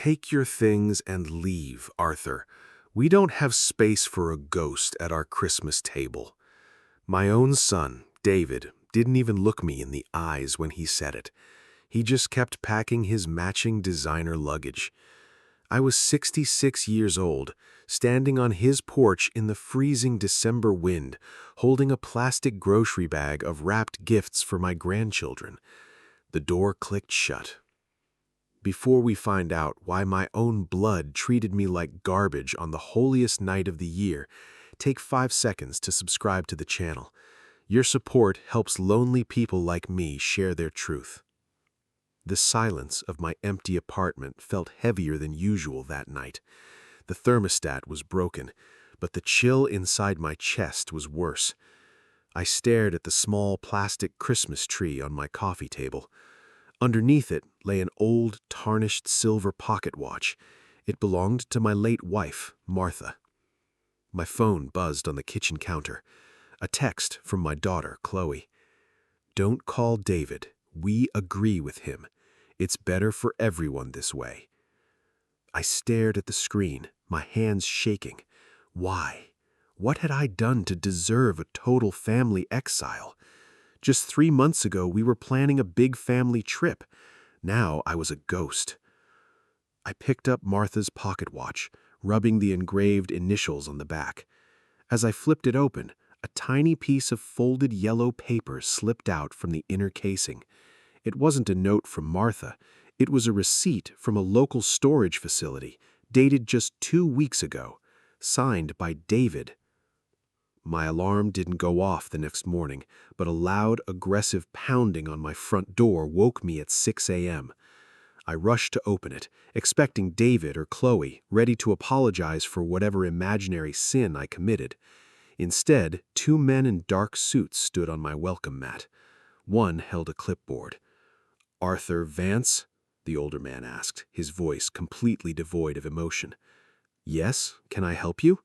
Take your things and leave, Arthur. We don't have space for a ghost at our Christmas table. My own son, David, didn't even look me in the eyes when he said it. He just kept packing his matching designer luggage. I was 66 years old, standing on his porch in the freezing December wind, holding a plastic grocery bag of wrapped gifts for my grandchildren. The door clicked shut. Before we find out why my own blood treated me like garbage on the holiest night of the year, take 5 seconds to subscribe to the channel. Your support helps lonely people like me share their truth. The silence of my empty apartment felt heavier than usual that night. The thermostat was broken, but the chill inside my chest was worse. I stared at the small plastic Christmas tree on my coffee table. Underneath it lay an old, tarnished silver pocket watch. It belonged to my late wife, Martha. My phone buzzed on the kitchen counter. A text from my daughter, Chloe. "Don't call David. We agree with him. It's better for everyone this way." I stared at the screen, my hands shaking. Why? What had I done to deserve a total family exile? Just 3 months ago, we were planning a big family trip. Now I was a ghost. I picked up Martha's pocket watch, rubbing the engraved initials on the back. As I flipped it open, a tiny piece of folded yellow paper slipped out from the inner casing. It wasn't a note from Martha. It was a receipt from a local storage facility, dated just 2 weeks ago, signed by David. My alarm didn't go off the next morning, but a loud, aggressive pounding on my front door woke me at 6 a.m. I rushed to open it, expecting David or Chloe, ready to apologize for whatever imaginary sin I committed. Instead, 2 men in dark suits stood on my welcome mat. One held a clipboard. "Arthur Vance?" the older man asked, his voice completely devoid of emotion. "Yes, can I help you?"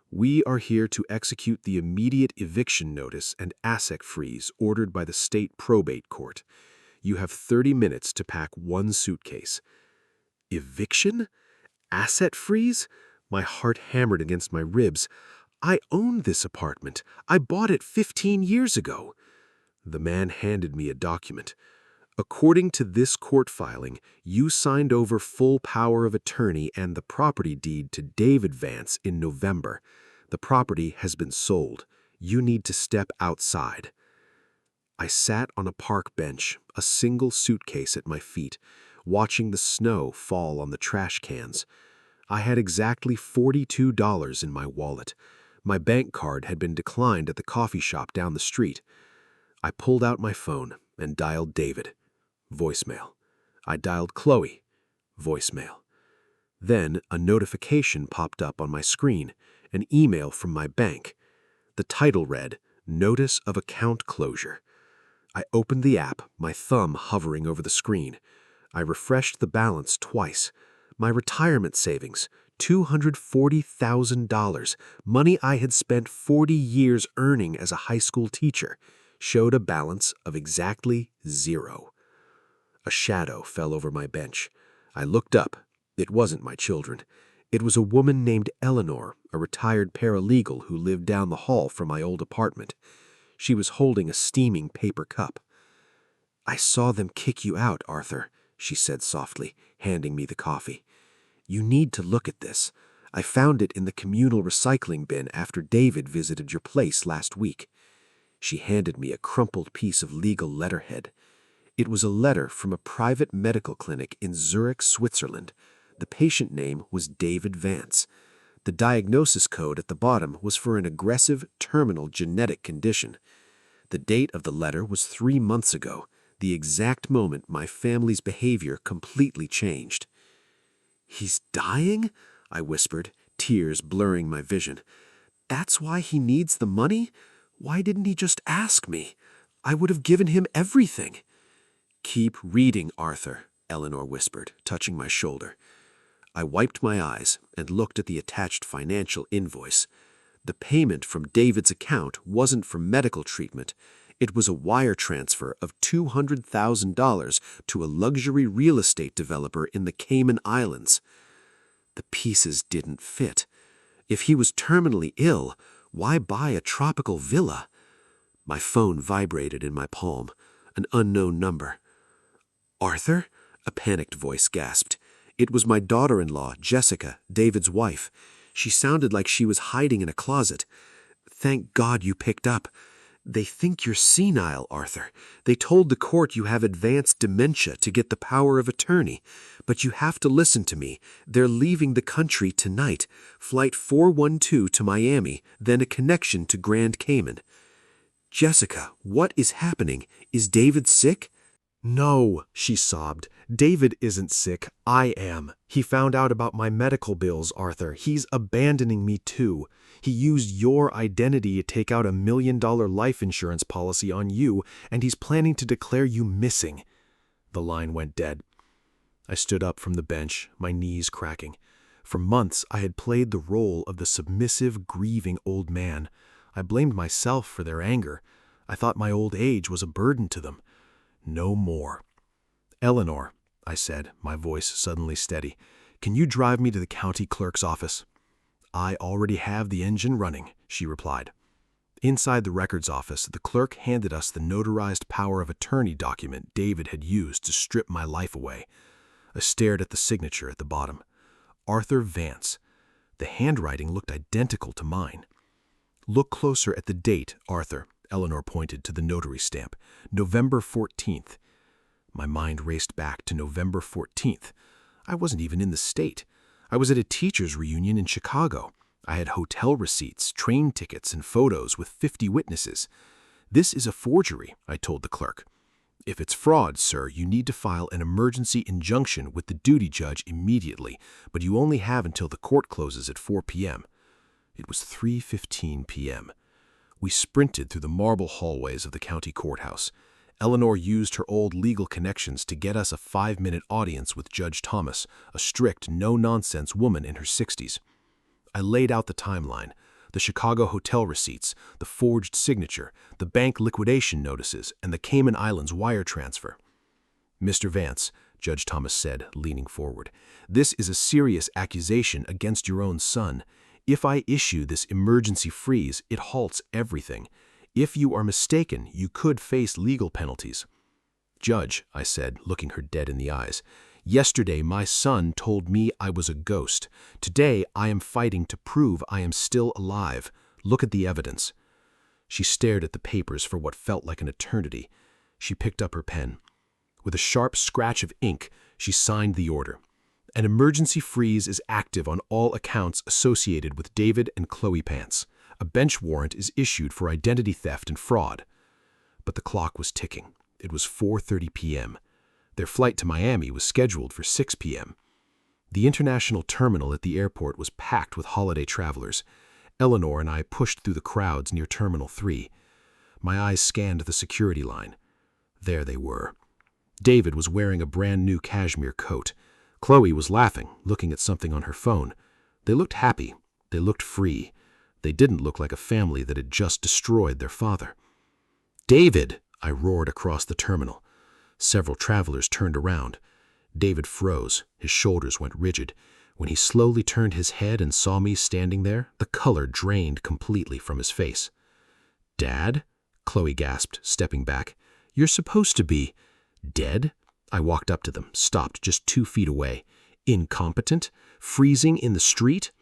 "We are here to execute the immediate eviction notice and asset freeze ordered by the state probate court. You have 30 minutes to pack 1 suitcase." Eviction? Asset freeze? My heart hammered against my ribs. I owned this apartment. I bought it 15 years ago. The man handed me a document. "According to this court filing, you signed over full power of attorney and the property deed to David Vance in November. The property has been sold. You need to step outside." I sat on a park bench, a single suitcase at my feet, watching the snow fall on the trash cans. I had exactly $42 in my wallet. My bank card had been declined at the coffee shop down the street. I pulled out my phone and dialed David. Voicemail. I dialed Chloe. Voicemail. Then a notification popped up on my screen, an email from my bank. The title read, "Notice of Account Closure." I opened the app, my thumb hovering over the screen. I refreshed the balance twice. My retirement savings, $240,000, money I had spent 40 years earning as a high school teacher, showed a balance of exactly 0. A shadow fell over my bench. I looked up. It wasn't my children. It was a woman named Eleanor, a retired paralegal who lived down the hall from my old apartment. She was holding a steaming paper cup. "I saw them kick you out, Arthur," she said softly, handing me the coffee. "You need to look at this. I found it in the communal recycling bin after David visited your place last week." She handed me a crumpled piece of legal letterhead. It was a letter from a private medical clinic in Zurich, Switzerland. The patient name was David Vance. The diagnosis code at the bottom was for an aggressive, terminal genetic condition. The date of the letter was 3 months ago, the exact moment my family's behavior completely changed. "He's dying?" I whispered, tears blurring my vision. "That's why he needs the money? Why didn't he just ask me? I would have given him everything." "Keep reading, Arthur," Eleanor whispered, touching my shoulder. I wiped my eyes and looked at the attached financial invoice. The payment from David's account wasn't for medical treatment. It was a wire transfer of $200,000 to a luxury real estate developer in the Cayman Islands. The pieces didn't fit. If he was terminally ill, why buy a tropical villa? My phone vibrated in my palm. An unknown number. "Arthur?" a panicked voice gasped. It was my daughter-in-law, Jessica, David's wife. She sounded like she was hiding in a closet. "Thank God you picked up. They think you're senile, Arthur. They told the court you have advanced dementia to get the power of attorney. But you have to listen to me. They're leaving the country tonight. Flight 412 to Miami, then a connection to Grand Cayman." "Jessica, what is happening? Is David sick?" "No," she sobbed. "David isn't sick. I am. He found out about my medical bills, Arthur. He's abandoning me too. He used your identity to take out $1 million life insurance policy on you, and he's planning to declare you missing." The line went dead. I stood up from the bench, my knees cracking. For months, I had played the role of the submissive, grieving old man. I blamed myself for their anger. I thought my old age was a burden to them. No more. "Eleanor," I said, my voice suddenly steady, "can you drive me to the county clerk's office?" "I already have the engine running," she replied. Inside the records office, the clerk handed us the notarized power of attorney document David had used to strip my life away. I stared at the signature at the bottom. Arthur Vance. The handwriting looked identical to mine. "Look closer at the date, Arthur." Eleanor pointed to the notary stamp. "November 14th. My mind raced back to November 14th. I wasn't even in the state. I was at a teacher's reunion in Chicago. I had hotel receipts, train tickets, and photos with 50 witnesses. "This is a forgery," I told the clerk. "If it's fraud, sir, you need to file an emergency injunction with the duty judge immediately, but you only have until the court closes at 4 p.m. It was 3:15 p.m. We sprinted through the marble hallways of the county courthouse. Eleanor used her old legal connections to get us a 5-minute audience with Judge Thomas, a strict, no-nonsense woman in her 60s. I laid out the timeline, the Chicago hotel receipts, the forged signature, the bank liquidation notices, and the Cayman Islands wire transfer. "Mr. Vance," Judge Thomas said, leaning forward, "this is a serious accusation against your own son. If I issue this emergency freeze, it halts everything. If you are mistaken, you could face legal penalties." "Judge," I said, looking her dead in the eyes, "yesterday my son told me I was a ghost. Today I am fighting to prove I am still alive. Look at the evidence." She stared at the papers for what felt like an eternity. She picked up her pen. With a sharp scratch of ink, she signed the order. "An emergency freeze is active on all accounts associated with David and Chloe Pants. A bench warrant is issued for identity theft and fraud." But the clock was ticking. It was 4:30 p.m. Their flight to Miami was scheduled for 6 p.m. The international terminal at the airport was packed with holiday travelers. Eleanor and I pushed through the crowds near Terminal 3. My eyes scanned the security line. There they were. David was wearing a brand new cashmere coat. Chloe was laughing, looking at something on her phone. They looked happy. They looked free. They didn't look like a family that had just destroyed their father. "David!" I roared across the terminal. Several travelers turned around. David froze. His shoulders went rigid. When he slowly turned his head and saw me standing there, the color drained completely from his face. "Dad?" Chloe gasped, stepping back. "You're supposed to be dead?" I walked up to them, stopped just 2 feet away. "Incompetent? Freezing in the street?"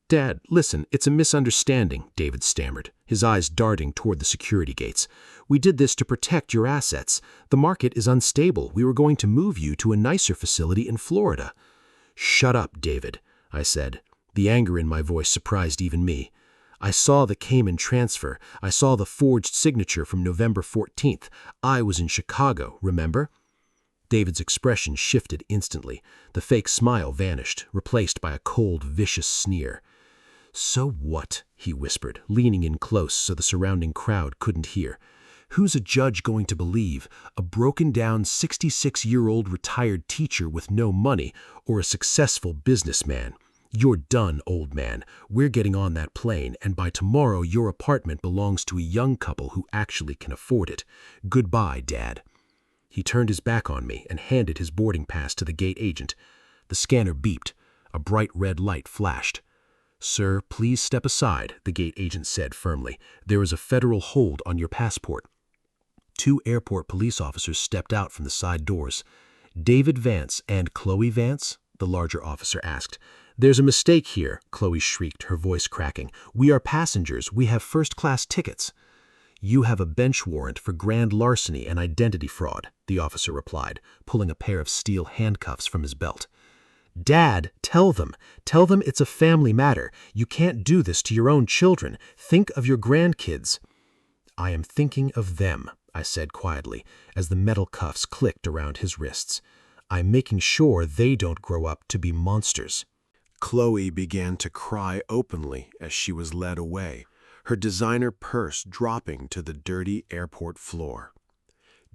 "Dad, listen, it's a misunderstanding," David stammered, his eyes darting toward the security gates. "We did this to protect your assets. The market is unstable. We were going to move you to a nicer facility in Florida." "Shut up, David," I said. The anger in my voice surprised even me. "I saw the Cayman transfer. I saw the forged signature from November 14th. I was in Chicago, remember?" David's expression shifted instantly. The fake smile vanished, replaced by a cold, vicious sneer. "So what?" he whispered, leaning in close so the surrounding crowd couldn't hear. "Who's a judge going to believe? A broken-down 66-year-old retired teacher with no money, or a successful businessman? "You're done, old man. We're getting on that plane, and by tomorrow your apartment belongs to a young couple who actually can afford it. Goodbye, Dad." He turned his back on me and handed his boarding pass to the gate agent. The scanner beeped. A bright red light flashed. "Sir, please step aside," the gate agent said firmly. "There is a federal hold on your passport." 2 airport police officers stepped out from the side doors. "David Vance and Chloe Vance?" the larger officer asked. "There's a mistake here," Chloe shrieked, her voice cracking. "We are passengers. We have first-class tickets." "You have a bench warrant for grand larceny and identity fraud," the officer replied, pulling a pair of steel handcuffs from his belt. "Dad, tell them. Tell them it's a family matter. You can't do this to your own children. Think of your grandkids." "I am thinking of them," I said quietly, as the metal cuffs clicked around his wrists. "I'm making sure they don't grow up to be monsters." Chloe began to cry openly as she was led away, her designer purse dropping to the dirty airport floor.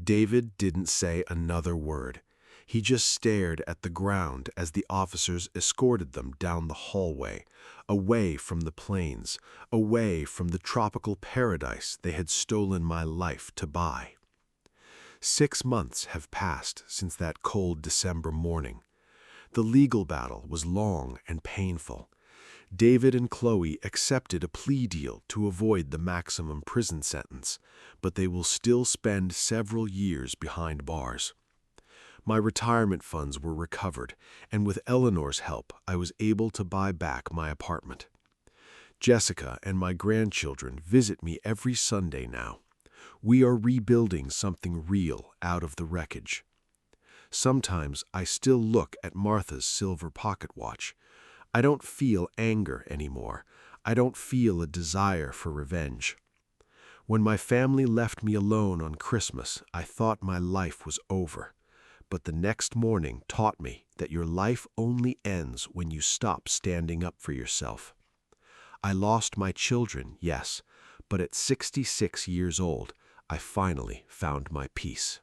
David didn't say another word. He just stared at the ground as the officers escorted them down the hallway, away from the planes, away from the tropical paradise they had stolen my life to buy. 6 months have passed since that cold December morning. The legal battle was long and painful. David and Chloe accepted a plea deal to avoid the maximum prison sentence, but they will still spend several years behind bars. My retirement funds were recovered, and with Eleanor's help, I was able to buy back my apartment. Jessica and my grandchildren visit me every Sunday now. We are rebuilding something real out of the wreckage. Sometimes I still look at Martha's silver pocket watch. I don't feel anger anymore. I don't feel a desire for revenge. When my family left me alone on Christmas, I thought my life was over. But the next morning taught me that your life only ends when you stop standing up for yourself. I lost my children, yes, but at 66 years old, I finally found my peace.